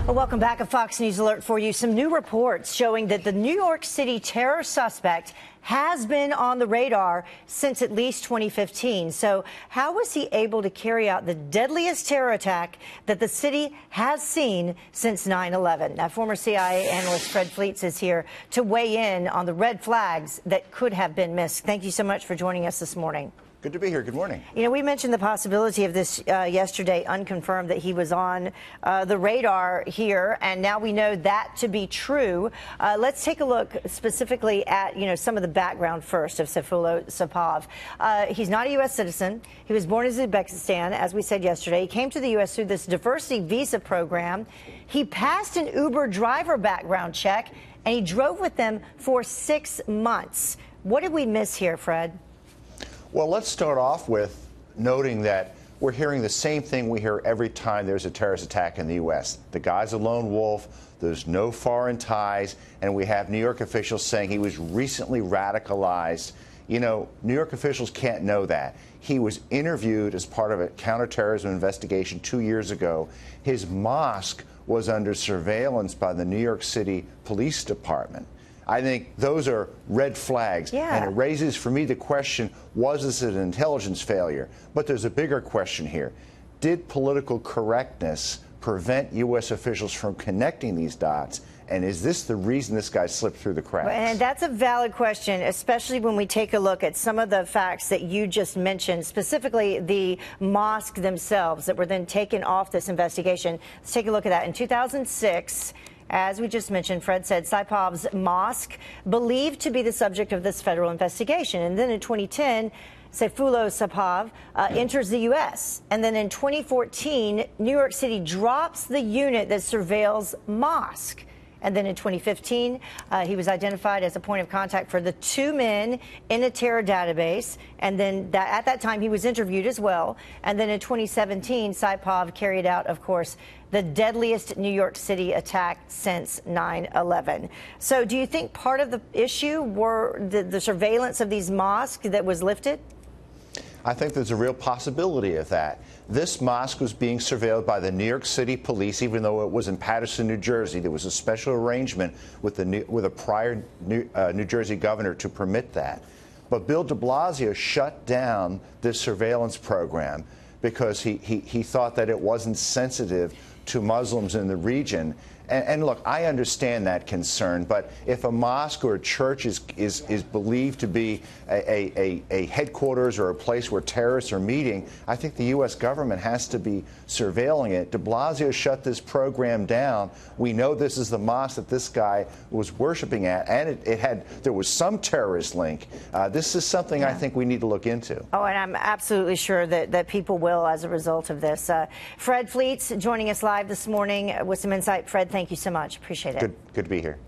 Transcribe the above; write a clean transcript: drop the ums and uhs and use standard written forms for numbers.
Well, welcome back. A Fox News alert for you. Some new reports showing that the New York City terror suspect has been on the radar since at least 2015. So how was he able to carry out the deadliest terror attack that the city has seen since 9/11? Now, former CIA analyst Fred Fleitz is here to weigh in on the red flags that could have been missed. Thank you so much for joining us this morning. Good to be here. Good morning. You know, we mentioned the possibility of this yesterday, unconfirmed, that he was on the radar here, and now we know that to be true. Let's take a look specifically at, some of the background first of Sayfullo Saipov. He's not a U.S. citizen. He was born in Uzbekistan, as we said yesterday. He came to the U.S. through this diversity visa program. He passed an Uber driver background check, and he drove with them for 6 months. What did we miss here, Fred? Well, let's start off with noting that we're hearing the same thing we hear every time there's a terrorist attack in the U.S. The guy's a lone wolf, there's no foreign ties, and we have New York officials saying he was recently radicalized. You know, New York officials can't know that. He was interviewed as part of a counterterrorism investigation 2 years ago. His mosque was under surveillance by the New York City Police Department. I think those are red flags, and it raises for me the question, was this an intelligence failure? But there's a bigger question here. Did political correctness prevent U.S. officials from connecting these dots? And is this the reason this guy slipped through the cracks? And that's a valid question, especially when we take a look at some of the facts that you just mentioned, specifically the mosque themselves that were then taken off this investigation. Let's take a look at that. In 2006, as we just mentioned, Fred said Saipov's mosque believed to be the subject of this federal investigation. And then in 2010, Sayfullo Saipov enters the U.S. And then in 2014, New York City drops the unit that surveils mosque. And then in 2015, he was identified as a point of contact for the 2 men in a terror database. And then at that time, he was interviewed as well. And then in 2017, Saipov carried out, of course, the deadliest New York City attack since 9/11. So do you think part of the issue were the surveillance of these mosques that was lifted? I think there's a real possibility of that. This mosque was being surveilled by the New York City police, even though it was in Paterson, New Jersey. There was a special arrangement with a prior New Jersey governor to permit that. But Bill de Blasio shut down this surveillance program because he thought that it wasn't sensitive to Muslims in the region. And look, I understand that concern, but if a mosque or a church is believed to be a headquarters or a place where terrorists are meeting, I think the U.S. government has to be surveilling it. De Blasio shut this program down. We know this is the mosque that this guy was worshiping at, and there was some terrorist link. This is something I think we need to look into. Oh, and I'm absolutely sure that people will as a result of this. Fred Fleitz joining us live this morning with some insight. Fred, thank you so much. Appreciate it. Good to be here.